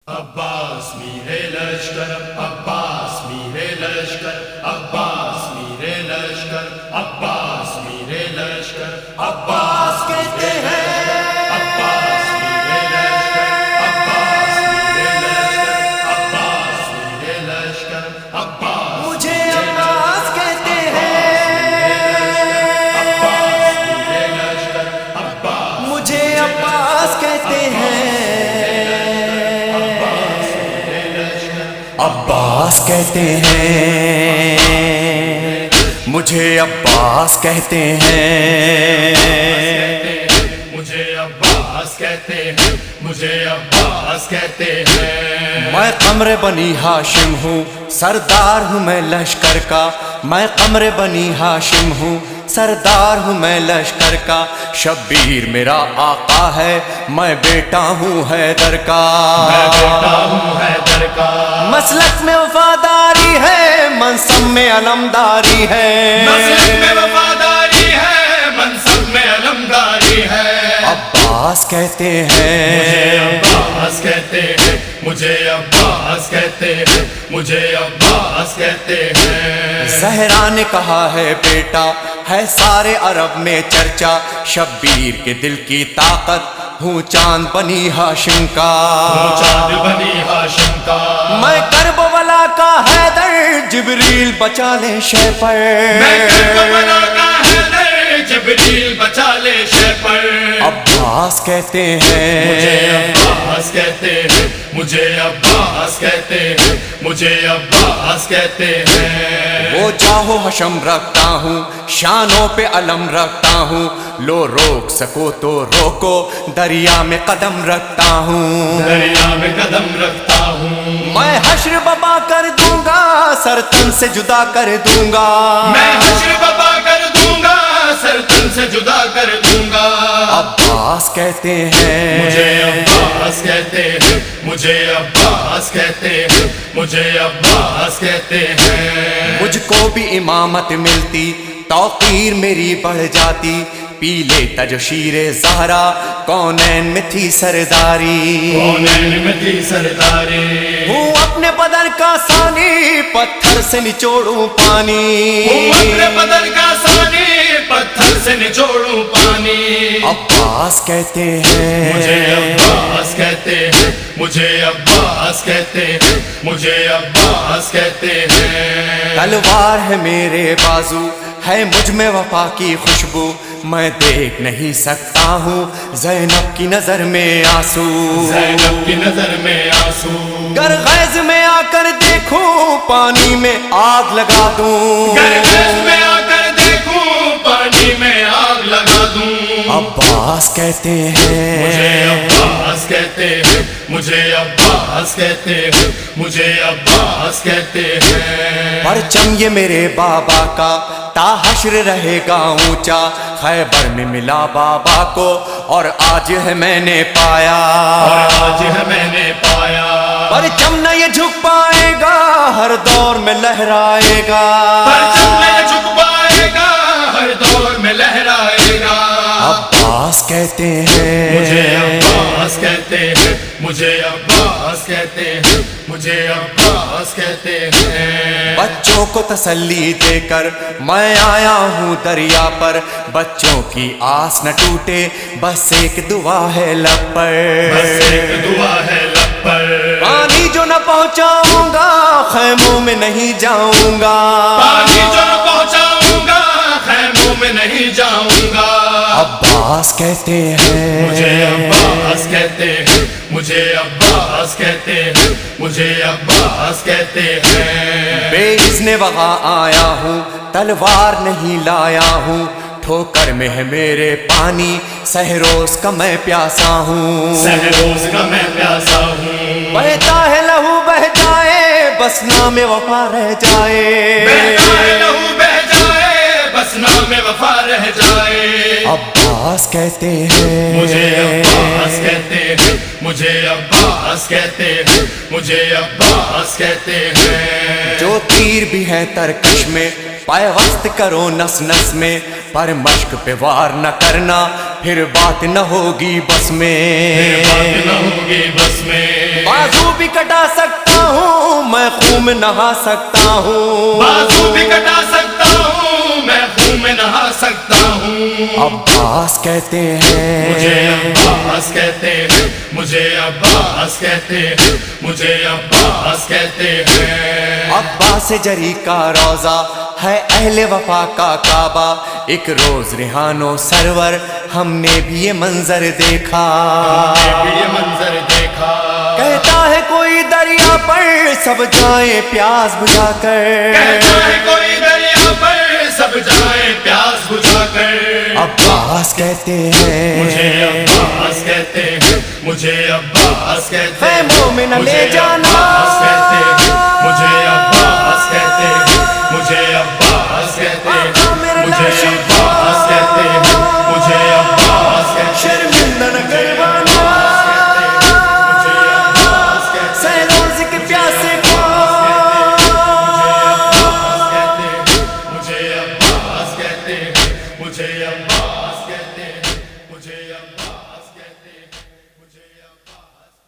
عباس میرے لشکر، عباس میرے لشکر، عباس میرے لشکر، عباس میرے لشکر، عباس کہتے ہیں، عباس میرے لشکر، عباس میرے لشکر، عباس میرے لشکر، عباس مجھے عباس کہتے ہیں، عباس میرے لشکر، عباس مجھے عباس کہتے ہیں، عباس کہتے ہیں، مجھے عباس کہتے ہیں، مجھے عباس کہتے ہیں، مجھے عباس کہتے ہیں۔ میں قمر بنی ہاشم ہوں، سردار ہوں میں لشکر کا، میں قمر بنی ہاشم ہوں، سردار ہوں میں لشکر کا، شبیر میرا آقا ہے، میں بیٹا ہوں حیدر کا، میں بیٹا ہوں حیدر کا، مسلک میں وفاداری ہے، منصب میں علمداری ہے، مسلک میں وفاداری ہے، منصب میں علمداری ہے۔ عباس کہتے مجھے ہیں، عباس کہتے ہیں، مجھے عباس کہتے ہیں، مجھے عباس کہتے ہیں۔ زہرا نے کہا ہے بیٹا ہے سارے عرب میں چرچا، شبیر کے دل کی طاقت ہوں چاند بنی ہاشم کا، چاند بنی ہاشم کا، میں کربلا کا حیدر، جبریل بچا لے شے پر، میں کربلا کا حیدر، جبریل بچا لے شے پر۔ عباس کہتے مجھے ہیں، عباس کہتے ہیں، مجھے عباس کہتے ہیں، مجھے عباس کہتے ہیں۔ وہ جاہو حشم رکھتا ہوں، شانوں پہ علم رکھتا ہوں، لو روک سکو تو روکو، دریا میں قدم رکھتا ہوں، دریا میں قدم رکھتا ہوں، میں حشر بابا کر دوں گا، سر تن سے جدا کر دوں گا، میں حشر بابا کر دوں گا، سر تن سے جدا کر دوں گا۔ عباس کہتے مجھے ہیں، عباس کہتے ہیں، مجھے عباس کہتے ہیں، مجھے عباس کہتے ہیں۔ مجھ کو بھی امامت ملتی، توقیر میری بڑھ جاتی، پی لیتا جو شیر زہرا، کونین میں تھی سرداری، کونین میں تھی سرداری، ہوں اپنے بدن کا ثانی، پتھر سے نچوڑوں پانی، اپنے بدن کا ثانی، پتھر سے نچوڑوں پانی۔ عباس کہتے مجھے ہیں، عباس کہتے ہیں، مجھے عباس کہتے ہیں، مجھے عباس کہتے ہیں۔ تلوار ہے میرے بازو، ہے مجھ میں وفا کی خوشبو، میں دیکھ نہیں سکتا ہوں زینب کی نظر میں آنسو، زینب کی نظر میں آنسو، گر غیظ میں آ کر دیکھوں پانی میں آگ لگا دوں، گرگش میں آ کر دیکھوں پانی میں آگ لگا دوں۔ عباس کہتے مجھے ہیں، عباس کہتے ہیں، مجھے عباس کہتے ہیں، مجھے عباس کہتے ہیں۔ پرچم یہ میرے بابا کا تا حشر رہے گا اونچا، خیبر میں ملا بابا کو اور آج ہے میں نے پایا، اور آج ہے میں نے پایا، پرچم نہ یہ جھک پائے گا، ہر دور میں لہرائے گا، پرچم میں جھک پائے گا، ہر دور میں لہرائے گا۔ عباس کہتے مجھے ہیں، عباس کہتے ہیں، مجھے عباس کہتے ہیں، مجھے عباس کہتے ہیں۔ بچوں کو تسلی دے کر میں آیا ہوں دریا پر، بچوں کی آس نہ ٹوٹے، بس ایک دعا ہے لب پر، بس ایک دعا ہے لب پر، پانی جو نہ پہنچاؤں گا خیموں میں نہیں جاؤں گا، پانی جو نہ پہنچاؤں گا خیموں میں نہیں جاؤں گا۔ عباس کہتے مجھے ہیں، عباس کہتے ہیں، مجھے عباس کہتے ہیں، مجھے عباس کہتے ہیں۔ بے اذن وغا آیا ہوں، تلوار نہیں لایا ہوں، ٹھوکر میں ہے میرے پانی، سہروز کا میں پیاسا ہوں، سہروز کا میں پیاسا ہوں، بہتا ہے لہو بہ جائے، بس نام وفا رہ جائے، بہتا ہے لہو بہ جائے، بس نام وفا رہ جائے۔ عباس کہتے مجھے ہیں، عباس کہتے ہیں، مجھے عباس کہتے ہیں، مجھے عباس کہتے ہیں۔ جو تیر بھی ہے ترکش میں، پائے وقت کرو نس نس میں، پر مشق پہ وار نہ کرنا، پھر بات نہ ہوگی بس میں، بات نہ ہوگی بس میں، بازو بھی کٹا سکتا ہوں میں خون میں نہا سکتا ہوں بازو بھی کٹا سکتا ہوں میں خون میں نہا سکتا ہوں عباس کہتے مجھے ہیں عباس کہتے ہیں مجھے عباس کہتے ہیں مجھے عباس کہتے ہیں عباس جری کا روضہ ہے اہل وفا کا کعبہ ایک روز ریحان و سرور ہم نے بھی یہ منظر دیکھا یہ منظر دیکھا کہتا ہے کوئی دریا پر سب جائیں پیاس بجھا کر کہتا ہے کوئی دریا پر سب جائیں پیاس بجھا کر عباس کہتے مجھے ہیں عباس کہتے ہیں مجھے عباس کہتے اے ہیں مومن لے مجھے جانا عباس کہتے ہیں مجھے عباس کہتے ہیں مجھے عباس کہتے ہیں مجھے عباس کہتے ہیں مجھے عباس کہتے ہیں شرمندہ نہ کروانا سہروز کے پیاسے کو مجھے عباس کہتے ہیں مجھے عباس کہتے ہیں مجھے عباس